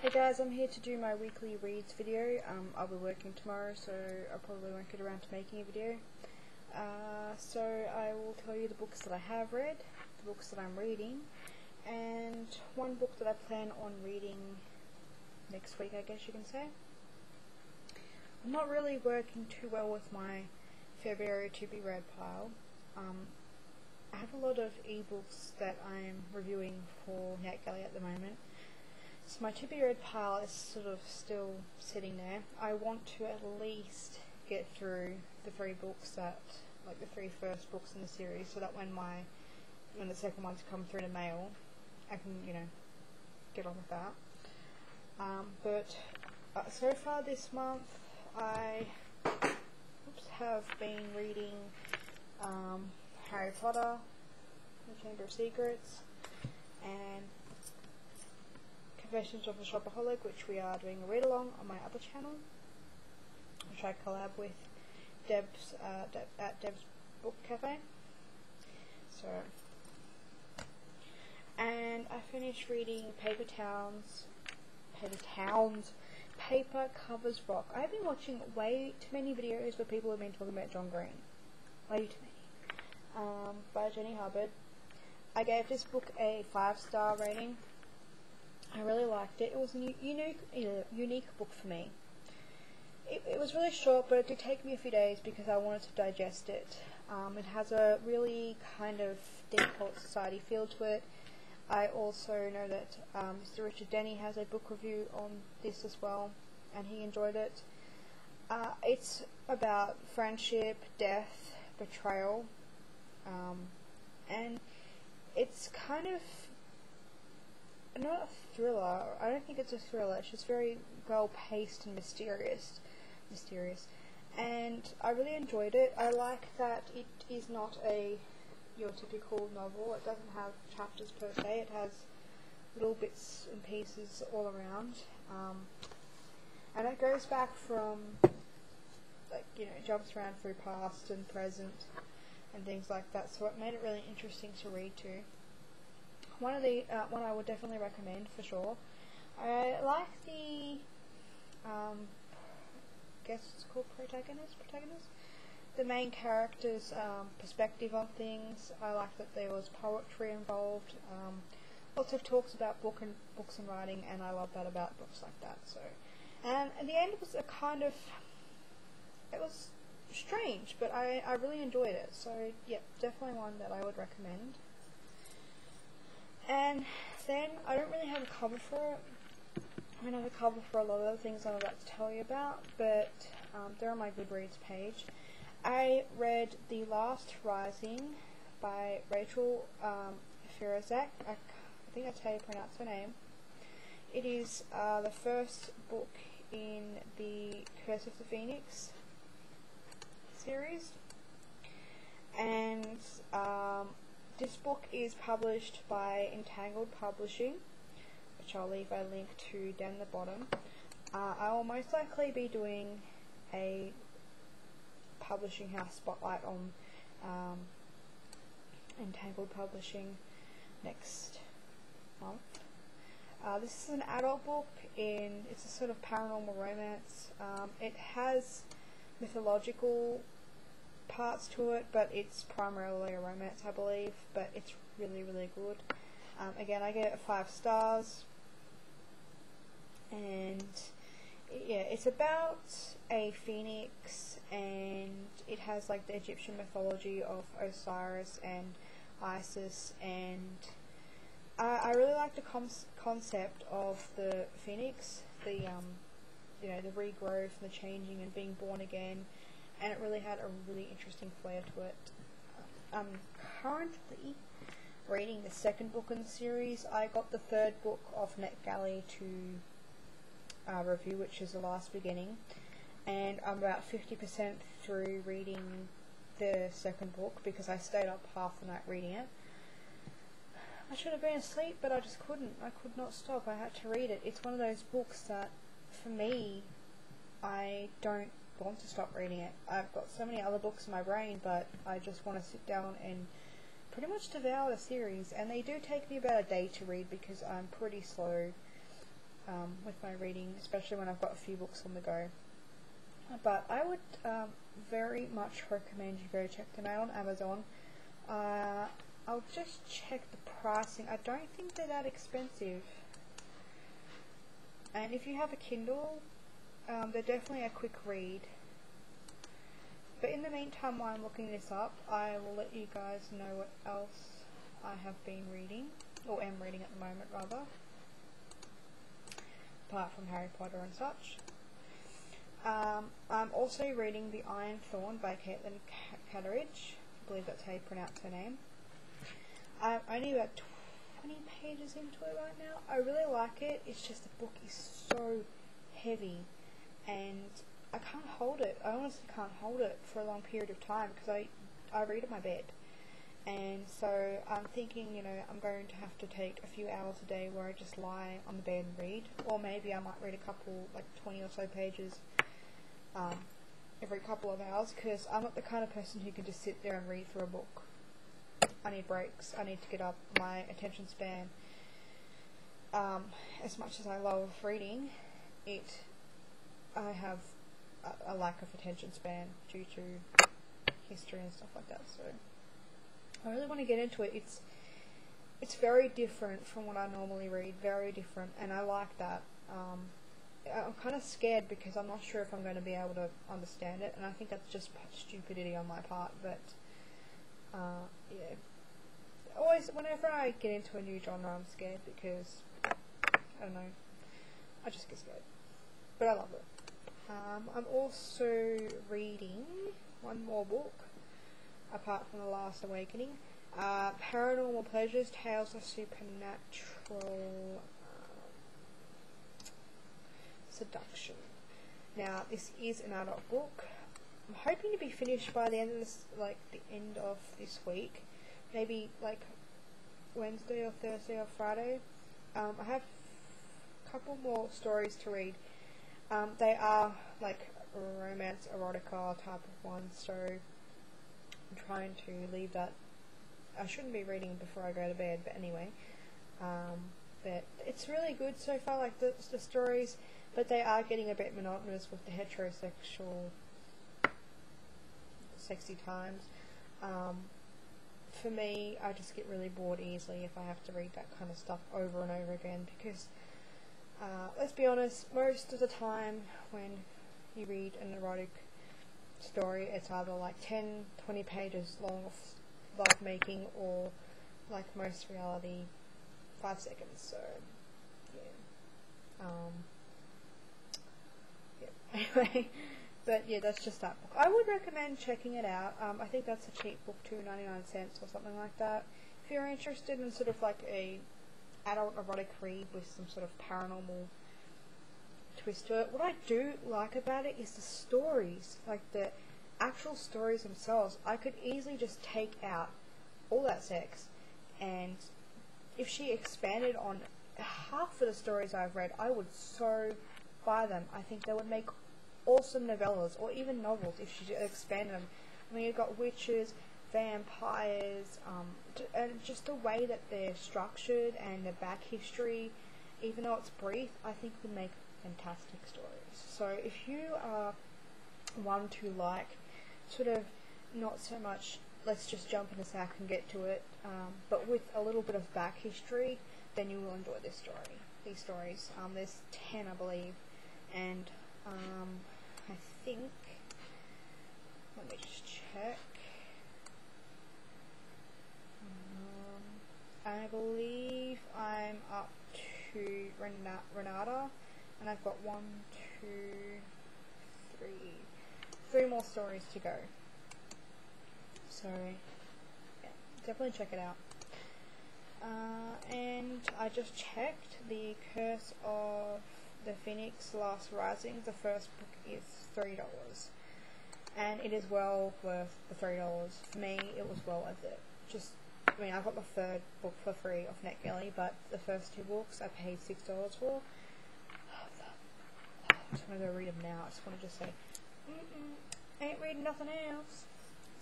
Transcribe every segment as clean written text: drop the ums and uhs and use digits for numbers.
Hey guys, I'm here to do my weekly reads video. I'll be working tomorrow, so I probably won't get around to making a video. So I will tell you the books that I have read, the books that I'm reading, and one book that I plan on reading next week, I guess you can say. I'm not really working too well with my February to be read pile. I have a lot of ebooks that I'm reviewing for NetGalley at the moment. So my to be read pile is sort of still sitting there. I want to at least get through the three books that, like the three first books in the series, so that when the second ones come through the mail, I can, get on with that. But so far this month, I have been reading Harry Potter, The Chamber of Secrets, and Confessions of a Shopaholic, which we are doing a read along on my other channel, which I collab with Deb's at Deb's Book Cafe. So, and I finished reading Paper Covers Rock. I've been watching way too many videos where people have been talking about John Green. Way too many. By Jenny Hubbard. I gave this book a 5-star rating. I really liked it. It was a unique book for me. It was really short, but it did take me a few days because I wanted to digest it. It has a really kind of deep cult society feel to it. I also know that Mr. Richard Denny has a book review on this as well, and he enjoyed it. It's about friendship, death, betrayal, and it's kind of not a thriller. I don't think it's a thriller. It's just very well paced and mysterious, and I really enjoyed it. I like that it is not your typical novel. It doesn't have chapters per se. It has little bits and pieces all around, and it goes back from jumps around through past and present and things like that. So it made it really interesting to read to. One I would definitely recommend for sure. I like the guess it's called protagonist. The main character's perspective on things. I like that there was poetry involved. Lots of talks about books and writing, and I love that about books like that. So, and at the end it was it was strange, but I really enjoyed it. So yeah, definitely one that I would recommend. And then I don't really have a cover for it. I don't have a cover for a lot of the things I'm about to tell you about, but they're on my Goodreads page. I read The Last Rising by Rachel FIRASEK. I think that's how you pronounce her name. It is the first book in the Curse of the Phoenix series, and this book is published by Entangled Publishing, which I'll leave a link to down the bottom. I will most likely be doing a publishing house spotlight on Entangled Publishing next month. This is an adult book. It's a sort of paranormal romance. It has mythological parts to it, but it's primarily a romance, I believe, but it's really, really good. Again, I gave it 5 stars, and yeah, it's about a phoenix, and it has like the Egyptian mythology of Osiris and Isis, and I really like the concept of the phoenix, the regrowth and the changing and being born again, and it really had a really interesting flair to it. I'm currently reading the second book in the series. I got the third book off NetGalley to review, which is The Last Beginning, and I'm about 50% through reading the second book because I stayed up half the night reading it. I should have been asleep, but I just couldn't. I could not stop. I had to read it. It's one of those books that, for me, I don't want to stop reading it. I've got so many other books in my brain, but I just want to sit down and pretty much devour the series, and they do take me about a day to read because I'm pretty slow with my reading, especially when I've got a few books on the go. But I would very much recommend you go check them out on Amazon. I'll just check the pricing. I don't think they're that expensive. And if you have a Kindle, they're definitely a quick read. But in the meantime, while I'm looking this up, I will let you guys know what else I have been reading, or am reading at the moment rather, apart from Harry Potter and such. I'm also reading The Iron Thorn by Caitlin Catteridge. I believe that's how you pronounce her name. I'm only about 20 pages into it right now. I really like it. It's just the book is so heavy and I can't hold it. I honestly can't hold it for a long period of time because I read in my bed. And so I'm thinking, you know, I'm going to have to take a few hours a day where I just lie on the bed and read. Or maybe I might read a couple, like 20 or so pages every couple of hours, because I'm not the kind of person who can just sit there and read through a book. I need breaks. I need to get up. My attention span, as much as I love reading, I have a lack of attention span due to history and stuff like that. So I really want to get into it. It's very different from what I normally read. Very different, and I like that. I'm kind of scared because I'm not sure if I'm going to be able to understand it, and I think that's just stupidity on my part. But yeah, always whenever I get into a new genre, I'm scared because I don't know, I just get scared. But I love it. I'm also reading one more book apart from The Last Awakening. Paranormal Pleasures, Tales of Supernatural Seduction. Now, this is an adult book. I'm hoping to be finished by the end of this week. Maybe like Wednesday or Thursday or Friday. I have a couple more stories to read. They are like romance, erotica type of ones, so I'm trying to leave that. I shouldn't be reading before I go to bed, but anyway. But it's really good so far, like the stories, but they are getting a bit monotonous with the heterosexual sexy times. For me, I just get really bored easily if I have to read that kind of stuff over and over again, because let's be honest, most of the time when you read an erotic story, it's either like 10-20 pages long of love making, or like most reality, 5 seconds. So yeah. Anyway, but yeah, that's just that book. I would recommend checking it out. I think that's a cheap book too, 99 cents or something like that. If you're interested in sort of like a adult erotic read with some sort of paranormal twist to it. What I do like about it is the stories, like the actual stories themselves. I could easily just take out all that sex, and if she expanded on half of the stories I've read, I would so buy them. I think they would make awesome novellas, or even novels, if she expanded them. I mean, you've got witches, vampires, and just the way that they're structured and the back history, even though it's brief, I think would make fantastic stories. So if you are one to like sort of not so much let's just jump in the sack and get to it, but with a little bit of back history, then you will enjoy these stories. There's 10, I believe, and I think, let me just check. I believe I'm up to Renata, and I've got 3 more stories to go. So, yeah, definitely check it out. And I just checked the Curse of the Phoenix Last Rising. The first book is $3, and it is well worth the $3. For me, it was well worth it. I mean, I got the third book for free off NetGalley, but the first 2 books I paid $6 for. I just want to go read them now. I just want to just say, ain't reading nothing else.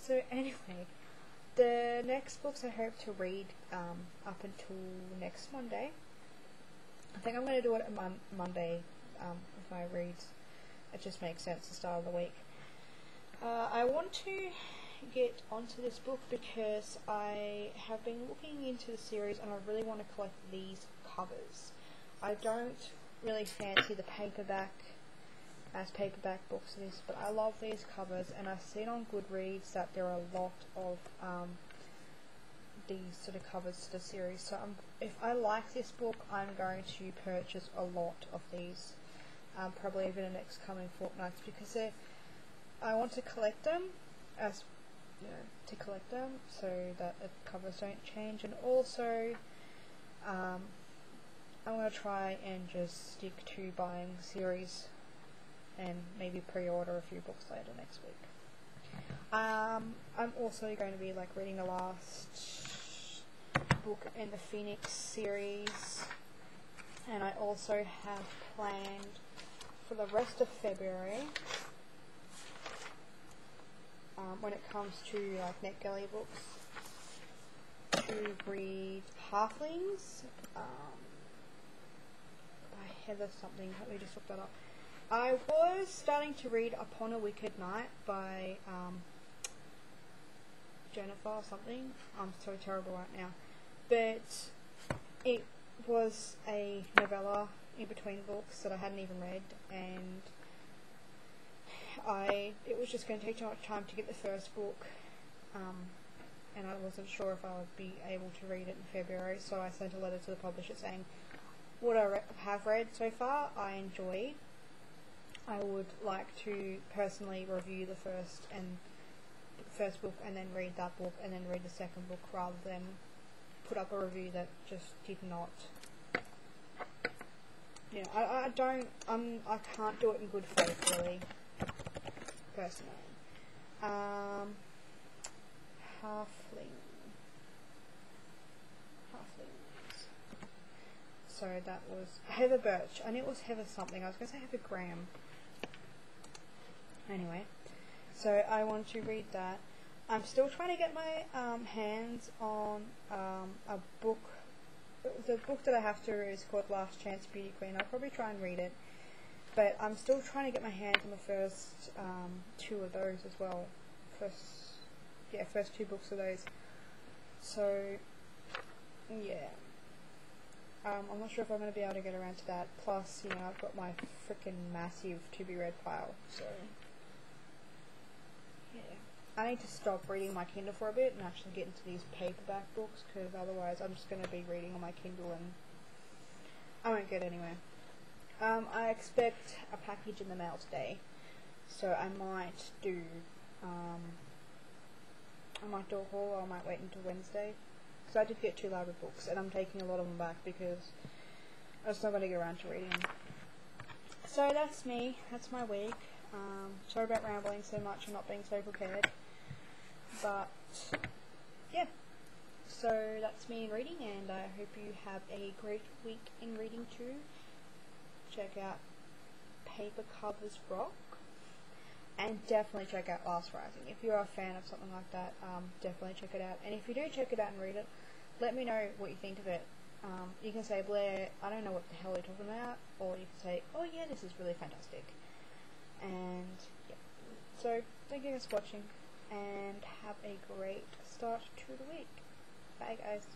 So anyway, the next books I hope to read up until next Monday, think I'm going to do it on Monday with my reads. It just makes sense to start of the week. I want to get onto this book because I have been looking into the series and I really want to collect these covers. I don't really fancy the paperback books of this, but I love these covers, and I've seen on Goodreads that there are a lot of these sort of covers to the series. So if I like this book, I'm going to purchase a lot of these, probably over the next coming fortnights, because I want to collect them so that the covers don't change, and also I'm going to try and just stick to buying the series and maybe pre-order a few books later next week. I'm also going to be reading the last book in the Phoenix series, and I also have planned for the rest of February, when it comes to NetGalley books, to read Halflings by Heather something. Let me just look that up. I was starting to read Upon a Wicked Night by Jennifer or something. I'm so terrible right now. But it was a novella in between books that I hadn't even read, and it was just going to take too much time to get the first book, and I wasn't sure if I would be able to read it in February, so I sent a letter to the publisher saying what I have read so far I enjoyed. I would like to personally review the first book and then read that book and then read the second book, rather than put up a review that just did not. I can't do it in good faith, really, personally. Halflings. So that was Heather Birch. I knew it was Heather something. I was going to say Heather Graham. Anyway, so I want to read that. I'm still trying to get my hands on a book. The book that I have to read is called Last Chance Beauty Queen. I'll probably try and read it, but I'm still trying to get my hands on the first two of those as well. First two books of those. So, yeah. I'm not sure if I'm going to be able to get around to that. Plus, I've got my freaking massive to-be-read pile. So, yeah. I need to stop reading my Kindle for a bit and actually get into these paperback books, because otherwise I'm just going to be reading on my Kindle and I won't get anywhere. I expect a package in the mail today, so I might do a haul, or I might wait until Wednesday, because I did get 2 library books and I'm taking a lot of them back because I was not going to get around to reading them. So that's me, that's my week. Sorry about rambling so much and not being so prepared, but yeah, so that's me in reading, and I hope you have a great week in reading too. Check out Paper Covers Rock, and definitely check out Last Rising. If you're a fan of something like that, definitely check it out, and if you do check it out and read it, let me know what you think of it. You can say, Blair, I don't know what the hell you're talking about, or you can say, oh yeah, this is really fantastic. And yeah, so thank you guys for watching, and have a great start to the week. Bye guys.